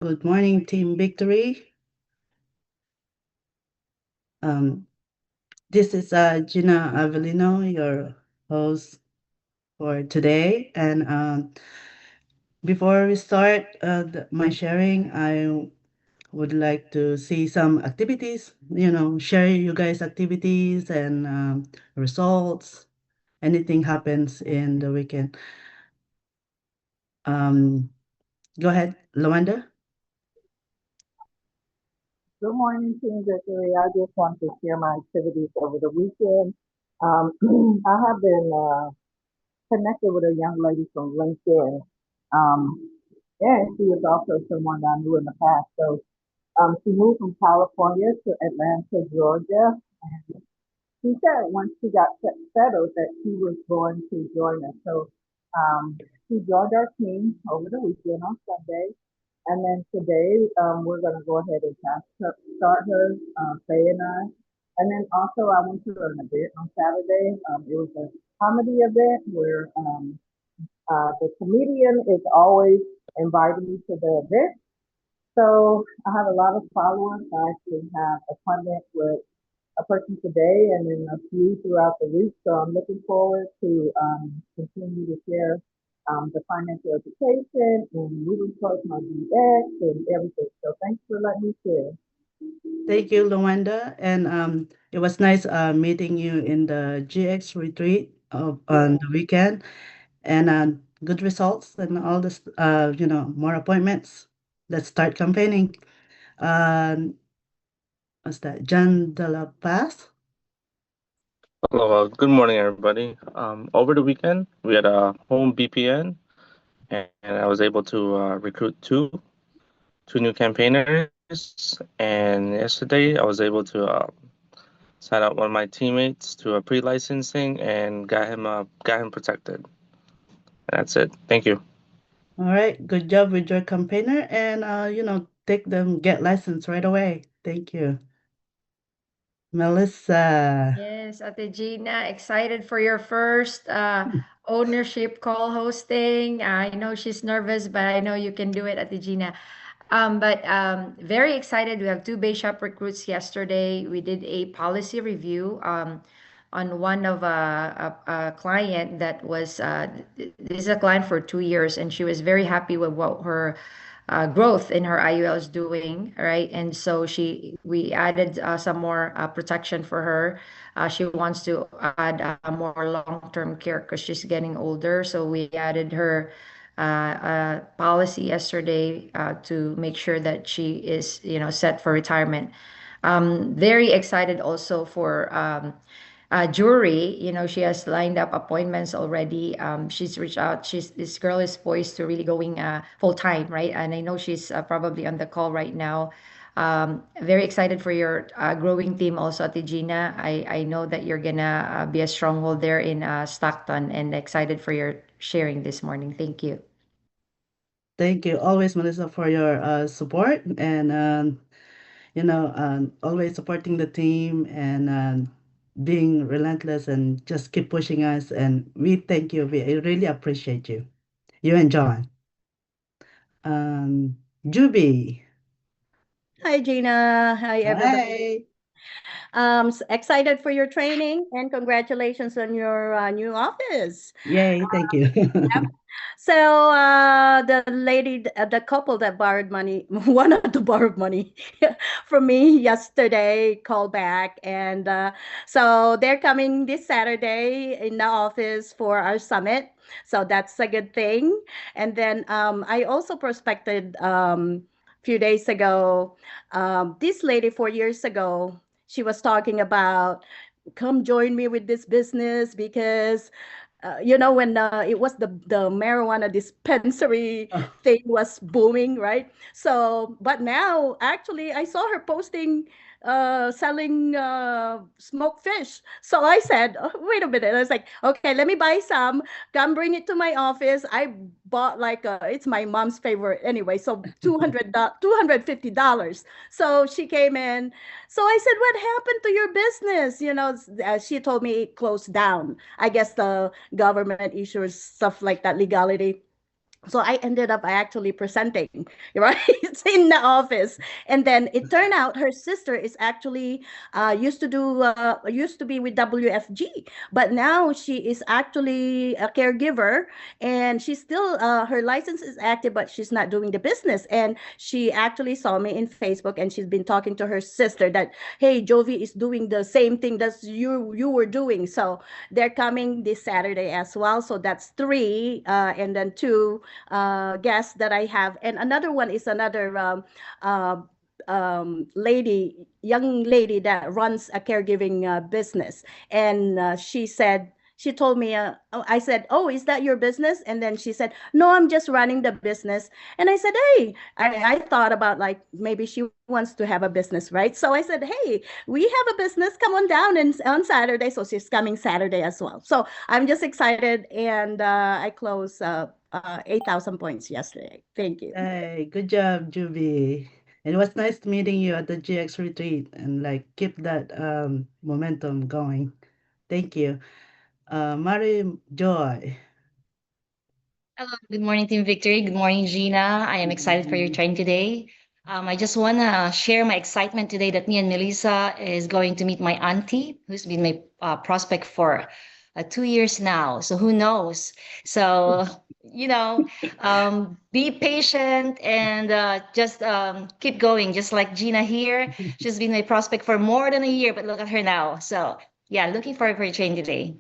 Good morning, Team Victory. Um, this is Gina Avellino, your host for today. And before we start my sharing, I would like to see some activities, share you guys activities and results, anything happens in the weekend. Um, Go ahead, Lawanda. Good morning, Team Victory. I just want to share my activities over the weekend. I have been connected with a young lady from LinkedIn. Um, and she is also someone I knew in the past. So she moved from California to Atlanta, Georgia. She said once she got settled that she was going to join us. So she joined our team over the weekend on Sunday. And then today, we're going to go ahead and start her, Faye and I. And then also, I went to an event on Saturday. It was a comedy event where the comedian is always inviting me to the event. So I have a lot of followers. I actually have appointments with a person today and then a few throughout the week. So I'm looking forward to continue to share the financial education and moving towards my DX and everything. So thanks for letting me share. Thank you, Luanda. And it was nice meeting you in the GX retreat on Yeah. the weekend. And good results and all this, more appointments. Let's start campaigning. Um, what's that? John de la Paz? Hello, good morning, everybody. Over the weekend, we had a home BPN, and I was able to recruit two new campaigners. And yesterday, I was able to sign up one of my teammates to a pre-licensing and got him protected. And that's it. Thank you. All right, good job with your campaigner. And, take them, get licensed right away. Thank you. Melissa. Yes, Ate Gina, excited for your first ownership call hosting. I know she's nervous, but I know you can do it, Ate Gina. But very excited. We have two Bay Shop recruits yesterday. We did a policy review on one of a client that was this is a client for 2 years, and she was very happy with what her growth in her IUL is doing, right? And so we added some more protection for her. She wants to add more long-term care because she's getting older. So we added her policy yesterday to make sure that she is, set for retirement. Very excited also for jury. She has lined up appointments already. She's reached out. This girl is poised to really going full time, right? And I know she's probably on the call right now. Very excited for your growing team also, Ate Gina. I know that you're gonna be a stronghold there in Stockton, and excited for your sharing this morning. Thank you. Thank you always, Melissa, for your support and always supporting the team and being relentless and just keep pushing us. And we thank you. We really appreciate you. You and John. Juby. Hi, Gina. Hi, everybody. Hi. Excited for your training and congratulations on your new office. Yay. Thank you. So, the lady, the couple that borrowed money, wanted to borrow money from me yesterday, called back. And so they're coming this Saturday in the office for our summit. So that's a good thing. And then I also prospected few days ago. This lady 4 years ago, she was talking about come join me with this business because when it was the marijuana dispensary Oh, thing was booming, right? So, but now actually, I saw her posting selling smoked fish. So I said, oh, wait a minute. I was like, okay, let me buy some. Come bring it to my office. I bought like it's my mom's favorite anyway. So $250. So she came in. So I said, what happened to your business? She told me it closed down. I guess the government issues stuff like that, legality. So I ended up actually presenting, right? It's in the office. And then it turned out her sister is actually used to be with WFG, but now she is actually a caregiver, and she's still her license is active, but she's not doing the business. And she actually saw me in Facebook, and she's been talking to her sister that, hey, Jovi is doing the same thing that you were doing. So they're coming this Saturday as well. So that's three, and then two guests that I have, and another one is another uh, young lady that runs a caregiving business, and she told me, I said, "Oh, is that your business?" And then she said, "No, I'm just running the business." And I said, "Hey," I thought about like maybe she wants to have a business, right? So I said, "Hey, we have a business. Come on down and on Saturday." So she's coming Saturday as well. So I'm just excited, and I closed 8,000 points yesterday. Thank you. Hey, good job, Juby. It was nice meeting you at the GX retreat and like keep that momentum going. Thank you. Mary Joy. Hello, good morning, Team Victory. Good morning, Gina. I am excited for your train today. I just want to share my excitement today that me and Melissa is going to meet my auntie, who's been my prospect for 2 years now. So who knows? So, you know, be patient and just keep going. Just like Gina here, she's been my prospect for more than a year, but look at her now. So, yeah, looking forward for your train today.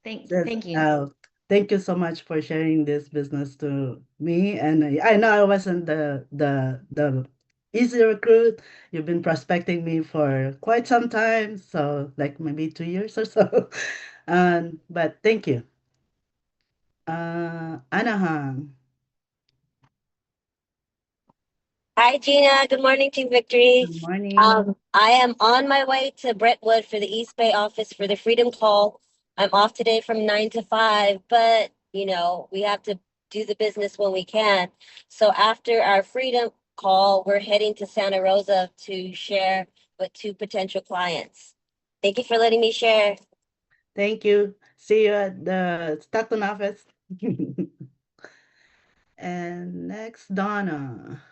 That, Thank you. thank you so much for sharing this business to me. And I know I wasn't the easy recruit. You've been prospecting me for quite some time, so like maybe 2 years or so. But thank you. Anaheim. Hi, Gina. Good morning, Team Victory. Good morning. I am on my way to Brentwood for the East Bay office for the Freedom Call. I'm off today from 9 to 5, but we have to do the business when we can. So after our Freedom Call, we're heading to Santa Rosa to share with two potential clients. Thank you for letting me share. Thank you. See you at the Stockton office. And next, Donna.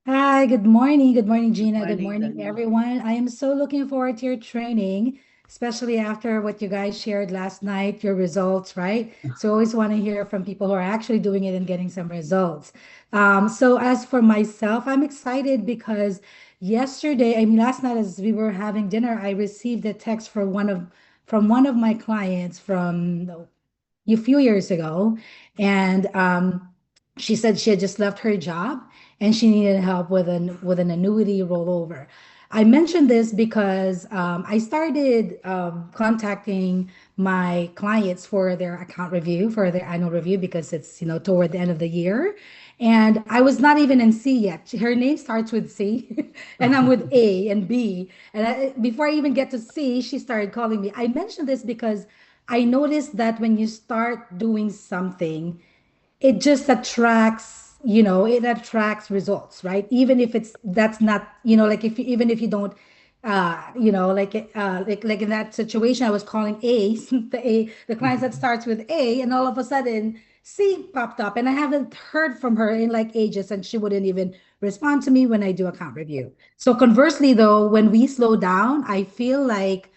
Hi, good morning. Good morning, Good Gina. Good morning, morning, Donna. everyone. I am so looking forward to your training, especially after what you guys shared last night, your results, right? So I always want to hear from people who are actually doing it and getting some results. So as for myself, I'm excited because yesterday, I mean, last night as we were having dinner, I received a text from one of my clients from a few years ago, and she said she had just left her job and she needed help with an annuity rollover. I mentioned this because I started contacting my clients for their account review, for their annual review, because it's toward the end of the year, and I was not even in C yet. Her name starts with C, and I'm with A and B. And before I even get to C, she started calling me. I mentioned this because I noticed that when you start doing something, it just attracts, it attracts results, right? Even if it's that's not, like if even if you don't like in that situation, I was calling A, the clients that starts with A, and all of a sudden C popped up, and I haven't heard from her in like ages, and she wouldn't even respond to me when I do account review. So conversely, though, when we slow down, I feel like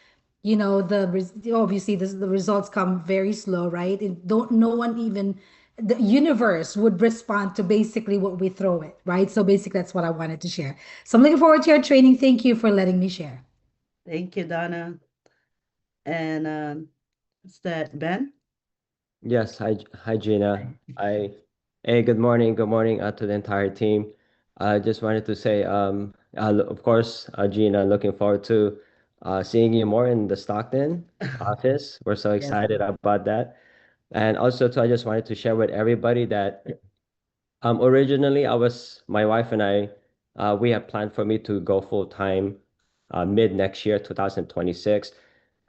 obviously the results come very slow, right? And don't no one even the universe would respond to basically what we throw it, right? So basically that's what I wanted to share. So I'm looking forward to your training. Thank you for letting me share. Thank you, Donna. And is that Ben? Yes, hi Gina. Hey, good morning to the entire team. I just wanted to say, of course, Gina, looking forward to seeing you more in the Stockton office. We're so Yes. excited about that. And also, too, I just wanted to share with everybody that originally, my wife and I, we had planned for me to go full time mid next year, 2026.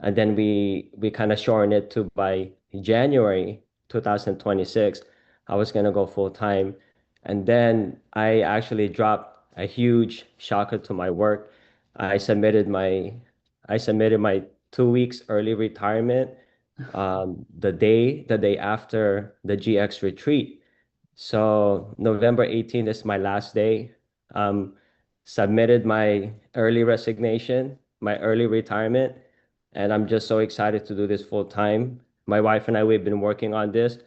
And then we kind of shortened it to by January 2026. I was gonna go full time. And then I actually dropped a huge shocker to my work. I submitted my I submitted my 2 weeks early retirement the day after the GX retreat. So November 18th is my last day. Submitted my early resignation, my early retirement, and I'm just so excited to do this full time. My wife and I, we've been working on this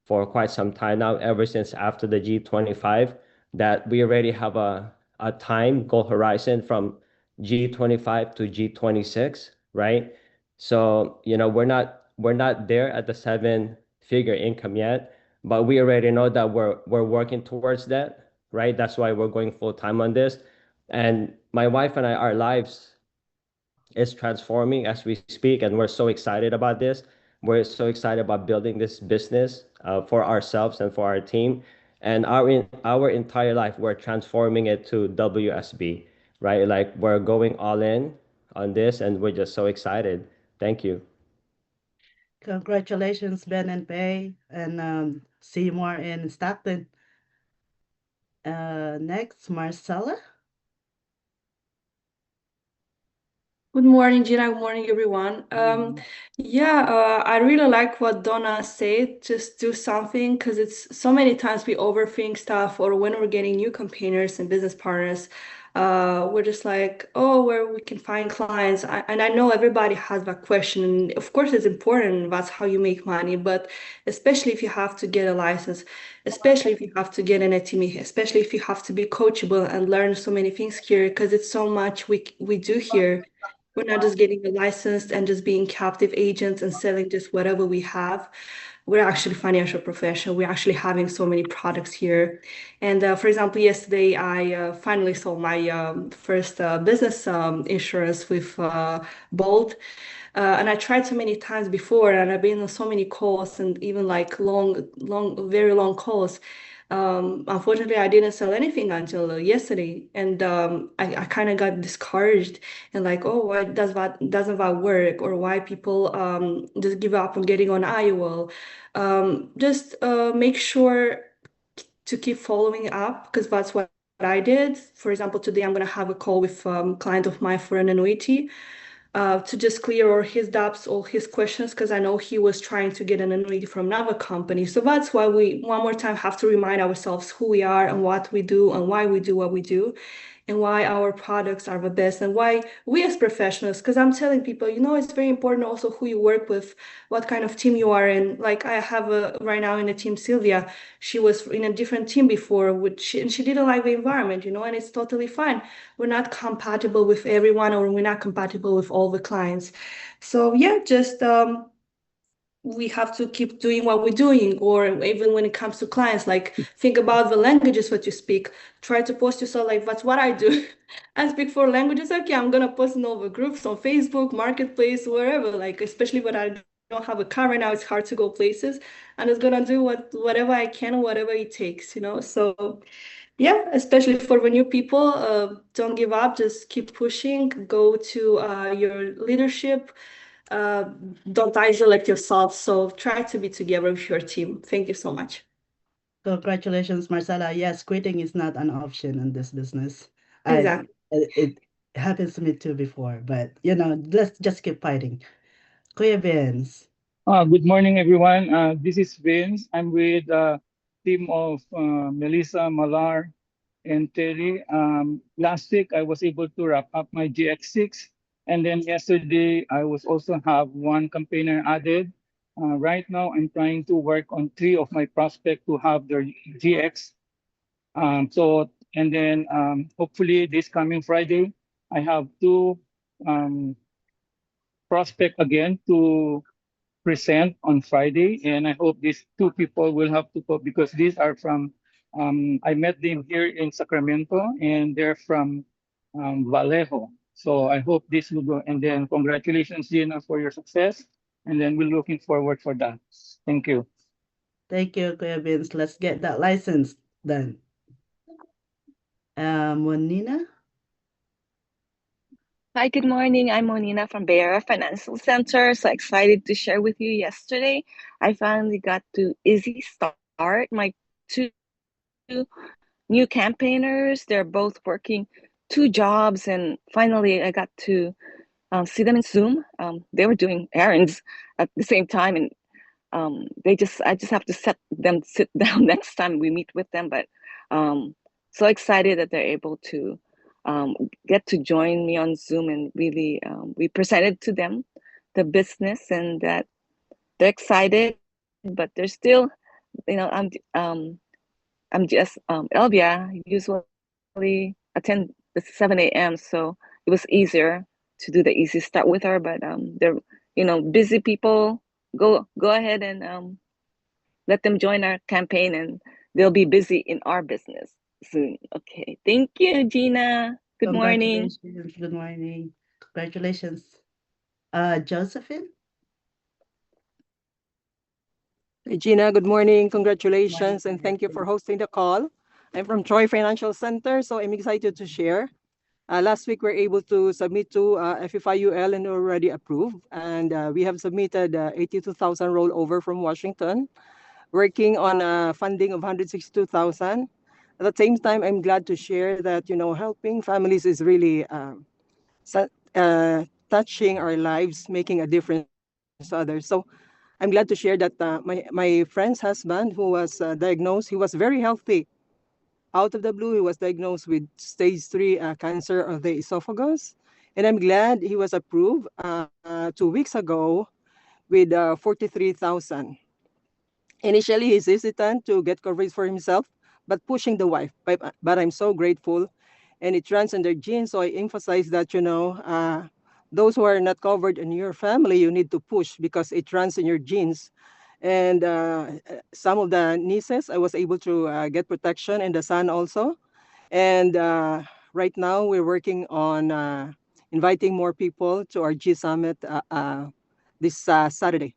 for quite some time now, ever since after the G25, that we already have a time goal horizon from G25 to G26, right? So, we're not there at the seven-figure income yet, but we already know that we're working towards that, right? That's why we're going full time on this. And my wife and I, our lives is transforming as we speak, and we're so excited about this. We're so excited about building this business for ourselves and for our team. And our entire life, we're transforming it to WSB, right? Like we're going all in on this, and we're just so excited. Thank you. Congratulations, Ben and Pei, and see you more in Stockton. Next, Marcella. Good morning, Gina. Good morning, everyone. I really like what Donna said. Just do something because it's so many times we overthink stuff, or when we're getting new campaigners and business partners, we're just like, oh, where we can find clients. And I know everybody has that question. And of course, it's important. That's how you make money. But especially if you have to get a license, especially if you have to get an ATM, especially if you have to be coachable and learn so many things here, because it's so much we do here. We're not just getting a license and just being captive agents and selling just whatever we have. We're actually financial professional. We're actually having so many products here. And for example, yesterday I finally sold my first business insurance with Bolt. And I tried so many times before, and I've been on so many calls and even like very long calls. Unfortunately, I didn't sell anything until yesterday, and I kind of got discouraged and like, oh, why doesn't that work, or why people just give up on getting on IOL. Just make sure to keep following up because that's what I did. For example, today I'm gonna have a call with client of mine for an annuity to just clear all his doubts, all his questions, because I know he was trying to get an annuity from another company. So that's why we, one more time, have to remind ourselves who we are and what we do and why we do what we do and why our products are the best and why we as professionals, because I'm telling people, it's very important also who you work with, what kind of team you are in. Like I have right now in a team, Sylvia, she was in a different team before, and she didn't like the environment, and it's totally fine. We're not compatible with everyone, or we're not compatible with all the clients. So yeah, just we have to keep doing what we're doing, or even when it comes to clients, like think about the languages that you speak. Try to post yourself, like that's what I do. I speak four languages. Okay, I'm gonna post in all the groups on Facebook, Marketplace, wherever. Like especially when I don't have a car right now, it's hard to go places. I'm just gonna do whatever I can, whatever it takes. So yeah, especially for the new people, don't give up, just keep pushing, go to your leadership, uh, don't isolate yourself. So try to be together with your team. Thank you so much. Congratulations, Marcella. Yes, quitting is not an option in this business. I Exactly. it happens to me too before, but let's just keep fighting. Kuya Vince. Good morning, everyone. This is Vince. I'm with team of Melissa, Malar, and Terry. Last week, I was able to wrap up my GX6. And then yesterday, I was also have one campaigner added. Right now, I'm trying to work on three of my prospects to have their GX. And then hopefully this coming Friday, I have two um, prospect again to present on Friday, and I hope these two people will have to go because these are from. I met them here in Sacramento, and they're from Vallejo. So I hope this will go. And then congratulations, Gina, for your success. And then we're looking forward for that. Thank you. Thank you, Kuya Vince. Let's get that license done. Monina. Hi, good morning. I'm Monina from Bay Area Financial Center. So excited to share with you yesterday. I finally got to easy start my two new campaigners. They're both working two jobs, and finally I got to see them in Zoom. They were doing errands at the same time, and they just I just have to sit down next time we meet with them. But so excited that they're able to um, get to join me on Zoom, and really we presented to them the business, and that they're excited, but they're still, I'm just Elvia usually attend the 7 a.m. so it was easier to do the easy start with her. But they're busy people. Go ahead and let them join our campaign, and they'll be busy in our business soon. Okay, thank you, Gina. Good morning. Congratulations. Good morning. Congratulations. Josephine? Regina, good morning. Good morning. Congratulations, and thank you for hosting the call. I'm from Troy Financial Center, so I'm excited to share. Last week, we were able to submit to FFIUL and already approved. And we have submitted 82,000 rollover from Washington, working on funding of 162,000. At the same time, I'm glad to share that, helping families is really touching our lives, making a difference to others. So I'm glad to share that my friend's husband, who was diagnosed, he was very healthy. Out of the blue, he was diagnosed with stage 3 cancer of the esophagus. And I'm glad he was approved 2 weeks ago with 43,000. Initially, he's hesitant to get coverage for himself, but pushing the wife. But I'm so grateful. And it runs in their genes. So I emphasize that, those who are not covered in your family, you need to push because it runs in your genes. And some of the nieces, I was able to get protection, and the son also. And right now, we're working on inviting more people to our G Summit this Saturday.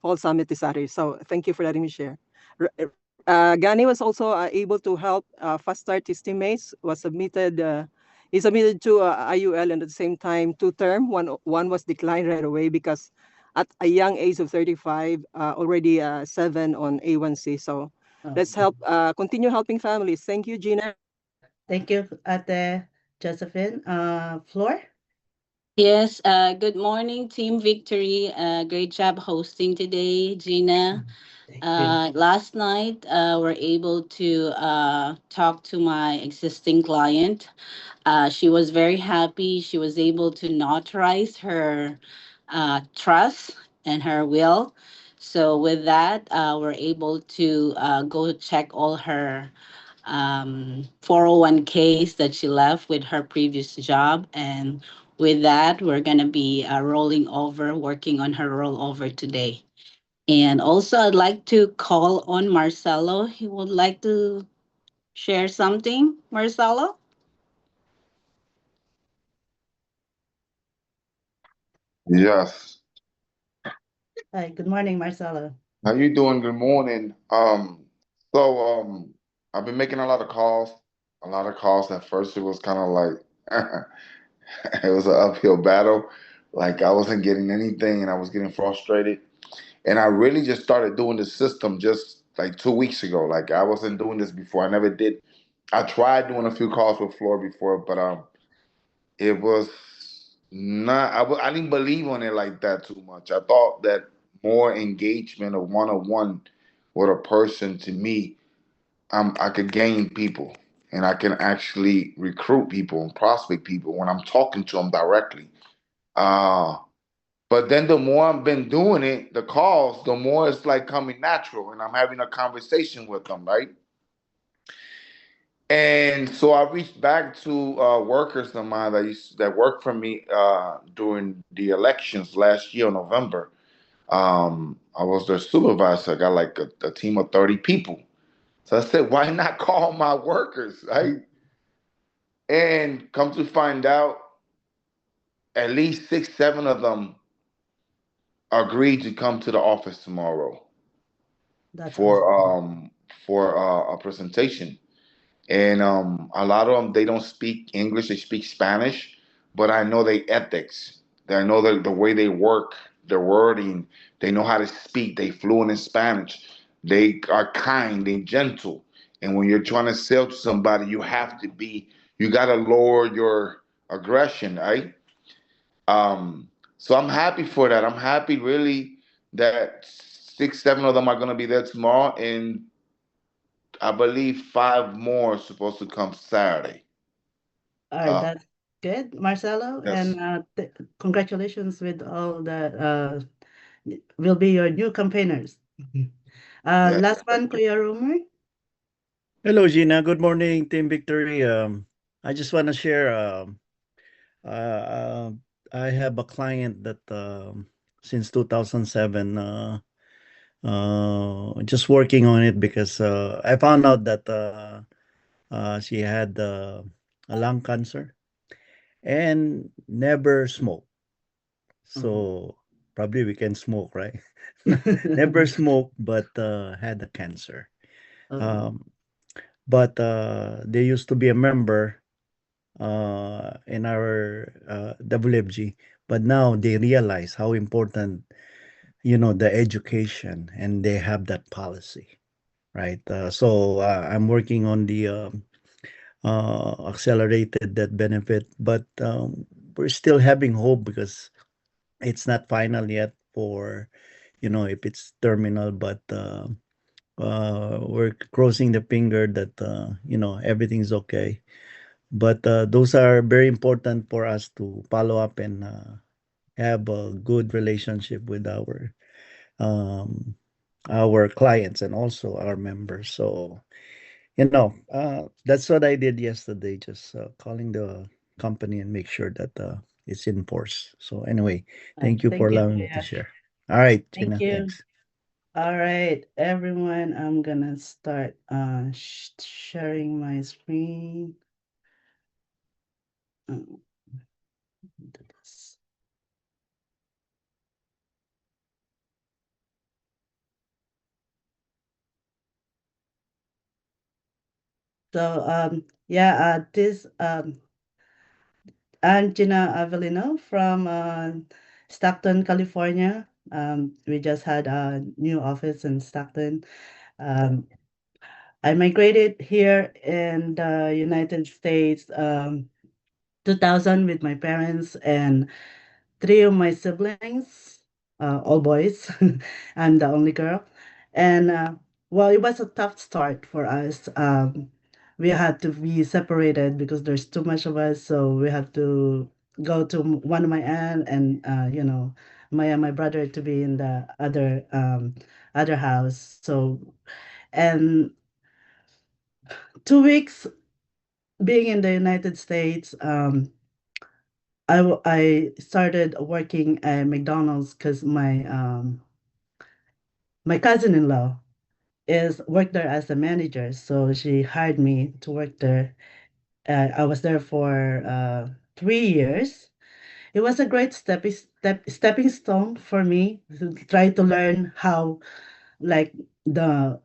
Fall Summit this Saturday. So thank you for letting me share. Gani was also able to help Fast Start his teammates. He submitted to IUL, and at the same time 2 term. One was declined right away because at a young age of 35, already 7 on A1C. So let's help continue helping families. Thank you, Gina. Thank you, Ate Josephine. Floor? Yes, good morning, Team Victory. Great job hosting today, Gina. Thank you. Last night, we're able to talk to my existing client. She was very happy. She was able to notarize her trust and her will. So, with that, we're able to go check all her 401ks that she left with her previous job. And with that, we're going to be rolling over, working on her rollover today. And also, I'd like to call on Marcelo. He would like to share something. Marcelo? Yes. Hi, good morning, Marcelo. How you doing? Good morning. I've been making a lot of calls. A lot of calls. At first, it was kind of like it was an uphill battle. Like I wasn't getting anything, and I was getting frustrated. And I really just started doing the system just like 2 weeks ago. Like I wasn't doing this before. I never did. I tried doing a few calls with Floor before, but it was not. I didn't believe on it like that too much. I thought that more engagement of one on one with a person to me, I could gain people and I can actually recruit people and prospect people when I'm talking to them directly. Uh, but then the more I've been doing it, the calls, the more it's like coming natural, and I'm having a conversation with them, right? And so I reached back to workers of mine that worked for me during the elections last year in November. I was their supervisor. I got like a team of 30 people. So I said, why not call my workers, right? And come to find out, at least 6, 7 of them agreed to come to the office tomorrow That's for awesome. a presentation. And a lot of them, they don't speak English; they speak Spanish. But I know their ethics. I know the way they work, their wording. They know how to speak. They fluent in Spanish. They are kind. They gentle. And when you're trying to sell to somebody, you have to be. You got to lower your aggression, right? Um, so I'm happy for that. I'm happy really that six, seven of them are going to be there tomorrow, and I believe five more are supposed to come Saturday. All right, Uh, that's good, Marcelo, and yes, congratulations with all that will be your new campaigners. yes. Last one, Kuya Rumor. Hello, Gina. Good morning, Team Victory. I just want to share. Uh, I have a client that since 2007, just working on it because I found out that she had a lung cancer and never smoked. Mhm. So probably we can smoke, right? Never smoked, but had a cancer. Oh. Um, but they used to be a member in our WFG, but now they realize how important, the education, and they have that policy, right? So I'm working on the accelerated that benefit, but we're still having hope because it's not final yet for, if it's terminal, but we're crossing the finger that, everything's okay. But those are very important for us to follow up and have a good relationship with um, our clients and also our members. So, that's what I did yesterday, just calling the company and make sure that it's in force. So anyway, thank you for Thank you, allowing me to Kuya. share. All right, Thank Gina, you. thanks. All right, everyone, I'm gonna start sharing my screen. Do this. So, yeah, this I'm Gina Avellino from Stockton, California. We just had a new office in Stockton. Um, I migrated here in the United States 2000 with my parents and three of my siblings, all boys. I'm the only girl. And well, it was a tough start for us. We had to be separated because there's too much of us. So we had to go to one of my aunt and, my brother to be in the other house. So, and 2 weeks being in the United States, I started working at McDonald's because my cousin-in-law is worked there as a manager, so she hired me to work there. I was there for 3 years. It was a great stepping stone for me to try to learn how, like, the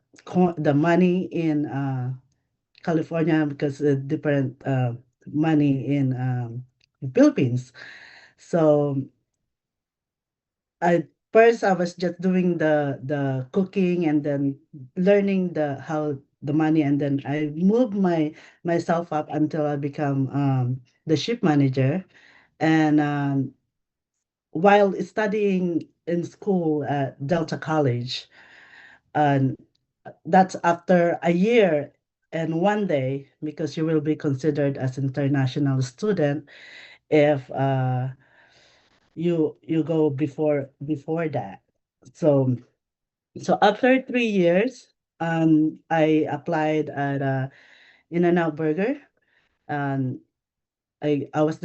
the money in California, because different money in Philippines. So I first I was just doing the cooking and then learning how the money, and then I moved myself up until I become the ship manager. And while studying in school at Delta College, and that's after a year and 1 day, because you will be considered as international student if you go before that. So so after 3 years, I applied at In-N-Out Burger, and I was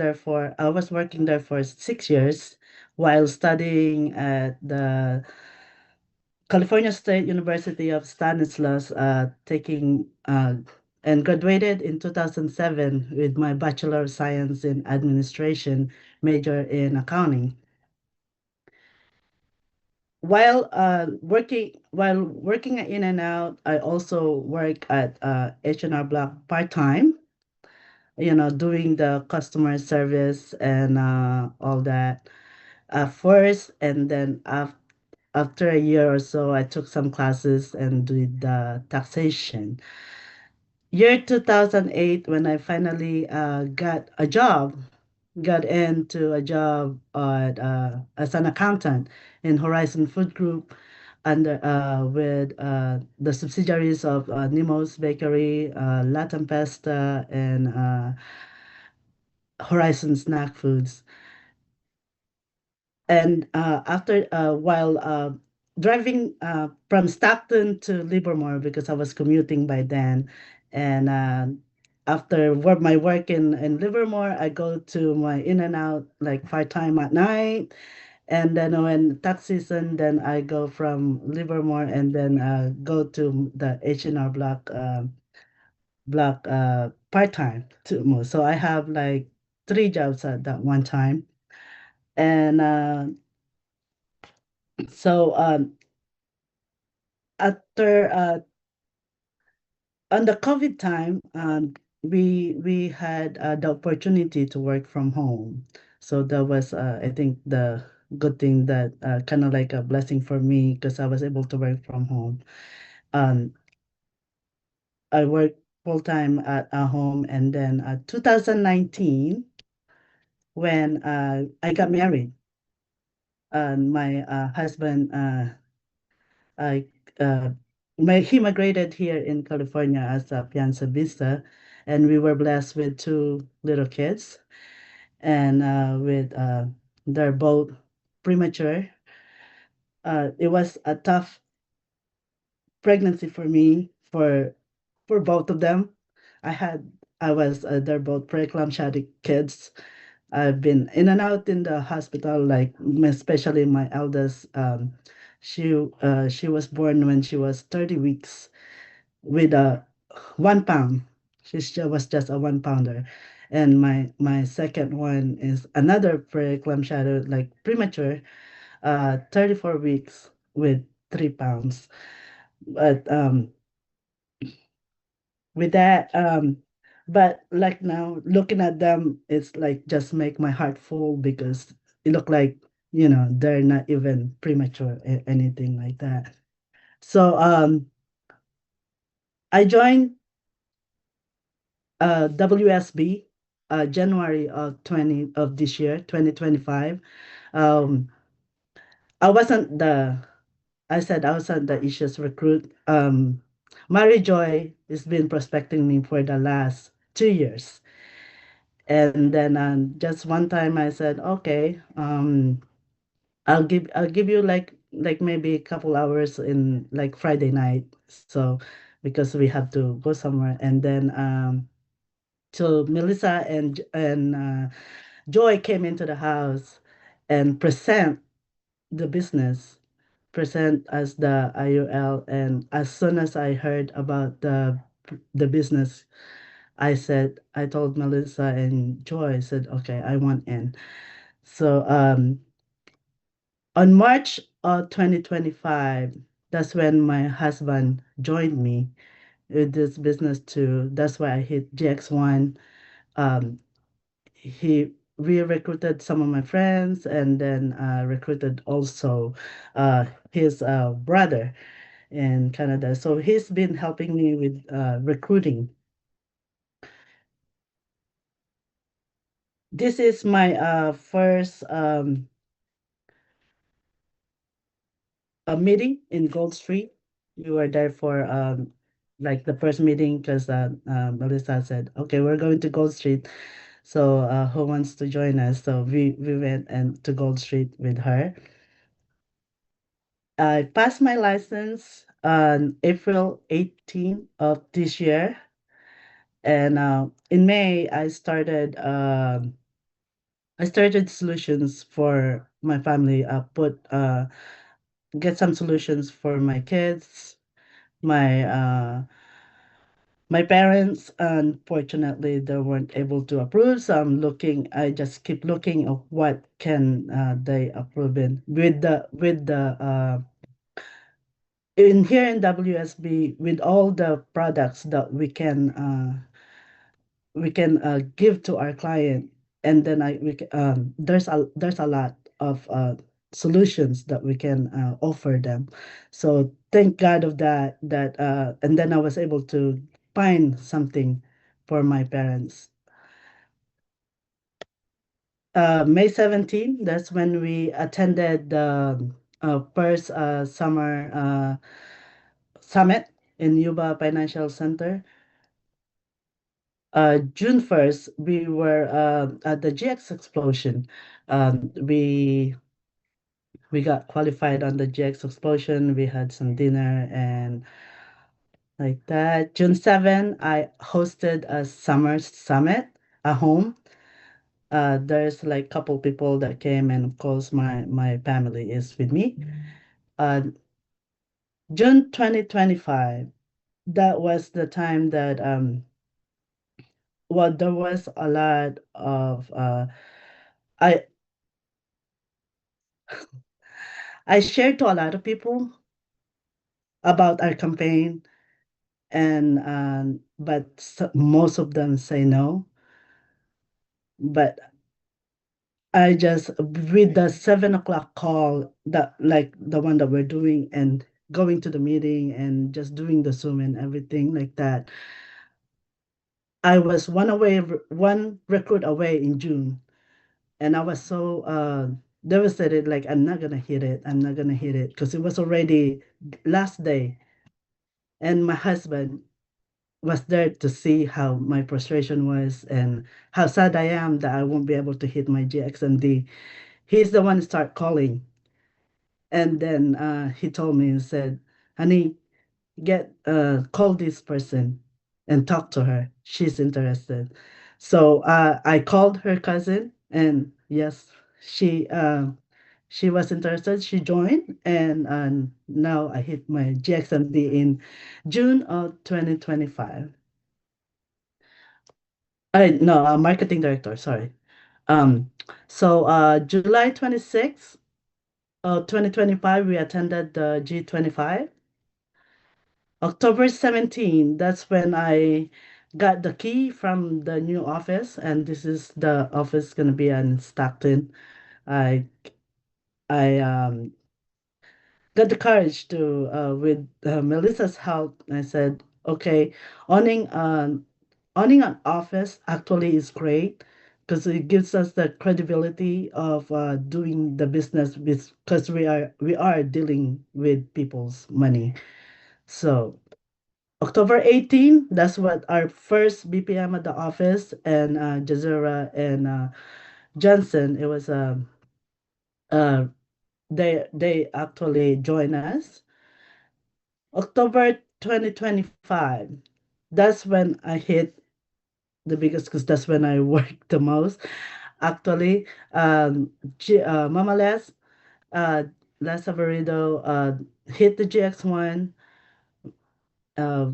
working there for 6 years while studying at the California State University of Stanislaus, taking and graduated in 2007 with my Bachelor of Science in Administration, major in accounting. While working at In-N-Out, I also work at H&R Block part-time, doing the customer service and all that first, and then after a year or so, I took some classes and did the taxation. Year 2008, when I finally got into a job as an accountant in Horizon Food Group. under with the subsidiaries of Nemo's Bakery, Latin Pasta, and Horizon Snack Foods. And after while driving from Stockton to Livermore because I was commuting by then, and after work my work in Livermore, I go to my in and out like 5 time at night, and then when tax season, then I go from Livermore and then go to the H&R block part time to so I have like 3 jobs at that one time, and so after on the COVID time, we had the opportunity to work from home. So that was, I think, the good thing that kind of like a blessing for me because I was able to work from home. Um, I worked full time at home, and then 2019 when I got married, and my husband I he migrated here in California as a fiancé visa, and we were blessed with 2 little kids, and with they're both premature. It was a tough pregnancy for me for both of them. I had I was they're both preeclamptic kids. I've been in and out in the hospital, like especially my eldest. She was born when she was 30 weeks with a 1 pound. Was just a 1 pounder, and my second one is another preeclampsia, like premature, 34 weeks with 3 pounds. But with that, but like now looking at them, it's like just make my heart full because it look like they're not even premature anything like that. So I joined WSB January of this year, 2025. Um, I wasn't the I said I wasn't the issues recruit. Mary Joy has been prospecting me for the last 2 years. And then just one time I said, okay, I'll give you like maybe a couple hours in like Friday night. So because we have to go somewhere. And then so Melissa and Joy came into the house and the business, present as the IUL. And as soon as I heard about the business, I told Melissa and Joy, I said, okay, I want in. So on March of 2025, that's when my husband joined me with this business too. That's why I hit GX1. Um, he we recruited some of my friends and then recruited also his brother in Canada. So he's been helping me with recruiting. This is my first meeting in Gold Street. We were there for like the first meeting because Melissa said, "Okay, we're going to Gold Street. So who wants to join us?" So we went and to Gold Street with her. I passed my license on April 18 of this year, and in May I started solutions for my family. I get some solutions for my kids, my my parents. Unfortunately, they weren't able to approve, so I just keep looking of what can they approve in in here in WSB with all the products that we can give to our client. And then there's a lot of solutions that we can offer them. So thank God of that, and then I was able to find something for my parents. May 17, that's when we attended the first summer summit in Yuba Financial Center. June 1st, we were at the GX Explosion. We got qualified on the GX Explosion. We had some dinner and like that. June 7, I hosted a summer summit at home. There's like couple people that came, and of course my family is with me. Uh, June 2025, that was the time that well, there was a lot of I I shared to a lot of people about our campaign, and but most of them say no. But I just with the 7 o'clock call, that like the one that we're doing, and going to the meeting and just doing the Zoom and everything like that. I was one recruit away in June, and I was so devastated. Like, I'm not gonna hit it. I'm not gonna hit it because it was already last day, and my husband was there to see how my frustration was and how sad I am that I won't be able to hit my GXMD. He's the one who start calling, and then he told me and said, "Honey, get call this person and talk to her. She's interested." So I called her cousin, and yes, she was interested. She joined, and now I hit my GXMD in June of 2025. I no, marketing director. Sorry. Um, so July 26th, 2025, we attended the G25. October 17, that's when I got the key from the new office, and this is the office gonna be in Stockton. I I got the courage to with Melissa's help. I said, okay, owning owning an office actually is great because it gives us the credibility of doing the business with, because we are dealing with people's money. So October 18, that's what our first BPM at the office, and Jazira and Johnson, it was uh they actually joined us. October 2025, that's when I hit the biggest, because that's when I work the most. Actually, Mama uh, Les Averido hit the GX1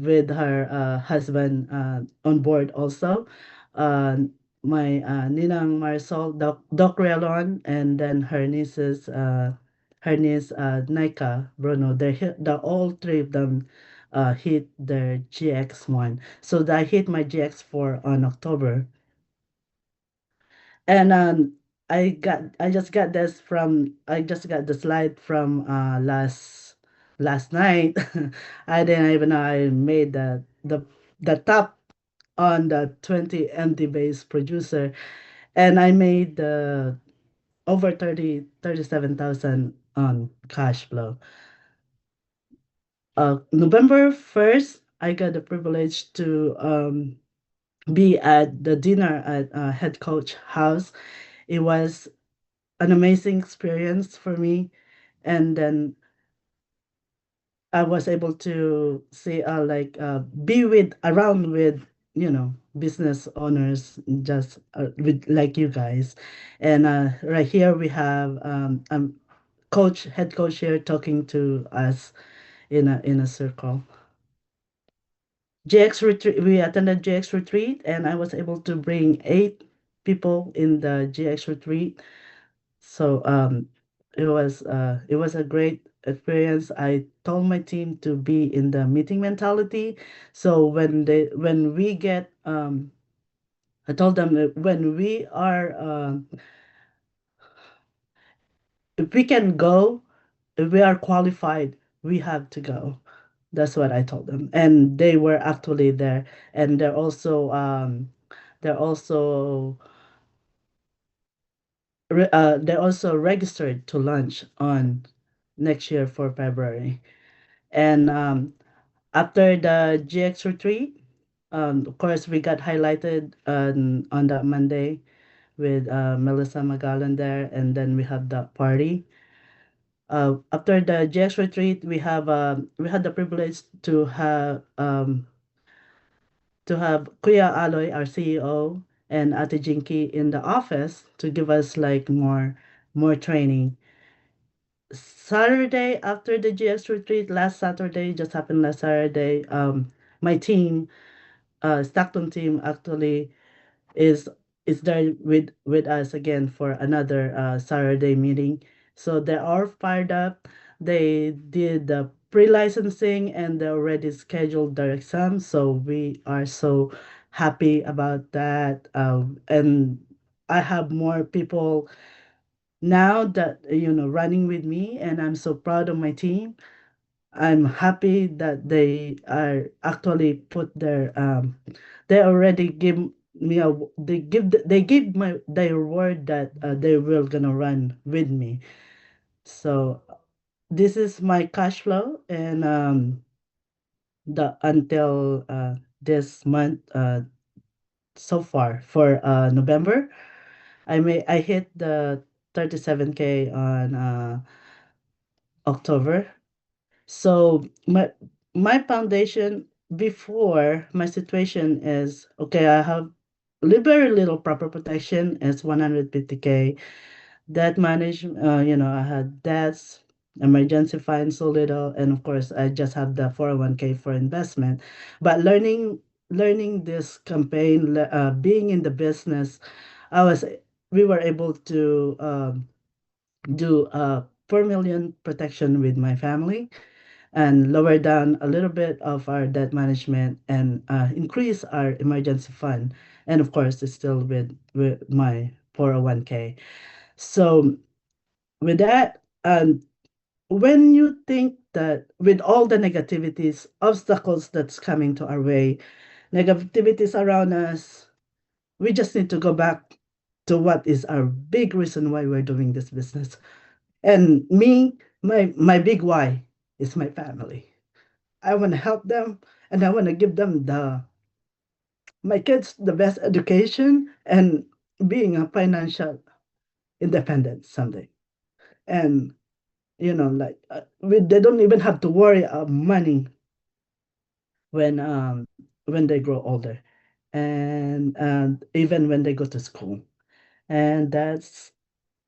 with her husband on board also. Uh, my Ninang Marisol, Doc Realon, and then her niece Nika Bruno. The all three of them hit their GX1. So I hit my GX4 on October. And I just got the slide from last night. I didn't even know I made the top on the 20 MD base producer, and I made over 37,000 on cash flow. November 1st, I got the privilege to be at the dinner at head coach house. It was an amazing experience for me. And then I was able to see, be around with, business owners, just with like you guys. And right here we have head coach here talking to us in a circle. GX retreat, we attended GX retreat, and I was able to bring 8 people in the GX retreat. So it was a great experience. I told my team to be in the meeting mentality. So when we get I told them that when we are if we can go, if we are qualified, we have to go. That's what I told them, and they were actually there, and they're also they're also registered to lunch on next year for February. And after the GX retreat, of course, we got highlighted on that Monday with Melissa Magalan there, and then we had the party. After the GX retreat, we had the privilege to have Kuya Aloy, our CEO, and Ate Jinky in the office to give us like more training. Saturday after the GX retreat, last Saturday, just happened last Saturday, my team, Stockton team actually is is there with us again for another Saturday meeting. So they are fired up. They did the pre-licensing and they already scheduled their exams. So we are so happy about that. And I have more people now that running with me, and I'm so proud of my team. I'm happy that they are actually put their they already give me a they give my their word that they will gonna run with me. So this is my cash flow, and the until this month so far for November, I hit the 37K on October. So my foundation before my situation is okay. I have very little proper protection. It's 150K. Debt management. I had debts, emergency fund so little, and of course I just have the 401K for investment. But learning this campaign, being in the business, I was we were able to do a 4 million protection with my family and lower down a little bit of our debt management and increase our emergency fund. And of course, it's still with my 401K. So with that, when you think that with all the negativities, obstacles that's coming to our way, negativities around us, we just need to go back to what is our big reason why we're doing this business. And me, my big why is my family. I want to help them, and I want to give them the my kids the best education and being a financial independent someday. And they don't even have to worry about money when they grow older, and even when they go to school. And that's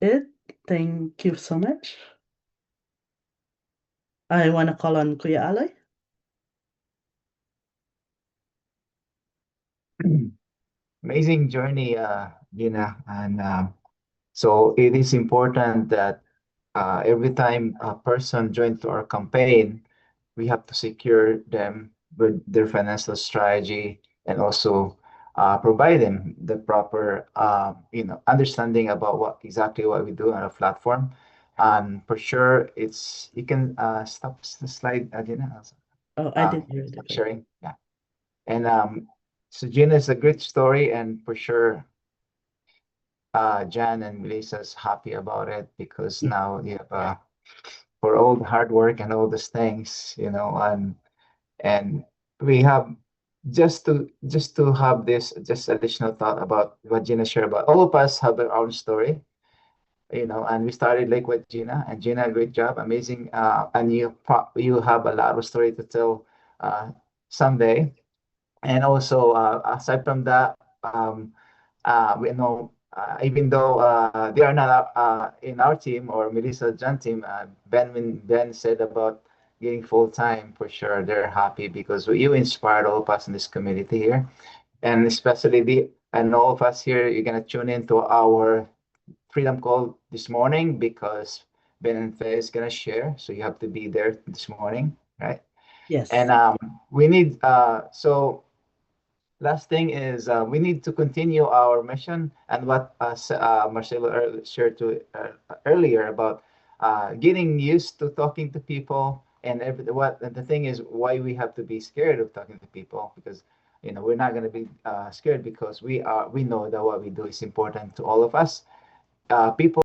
it. Thank you so much. I want to call on Kuya Aloy. Amazing journey, Gina. And so it is important that every time a person joins to our campaign, we have to secure them with their financial strategy and also provide them the proper, understanding about what we do on a platform. And for sure, you can stop the slide, Gina. Oh, I did hear Stop it. sharing. Yeah. And so Gina is a great story, and for sure, Jan and Melissa's happy about it because now you have for all the hard work and all these things, and we have just to have this just additional thought about what Gina shared about. All of us have our own story, and we started like with Gina, and Gina, great job, amazing, and you have a lot of story to tell someday. And also, aside from that, we know even though they are not in our team or Melissa John team, when Ben said about getting full time, for sure they're happy because you inspired all of us in this community here, and especially and all of us here. You're gonna tune into our Freedom Call this morning because Ben and Faye is gonna share, so you have to be there this morning, right? And Yes. we need so last thing is we need to continue our mission and what Marcelo shared earlier about getting used to talking to people and the thing is why we have to be scared of talking to people because we're not going to be scared because we know that what we do is important to all of us. People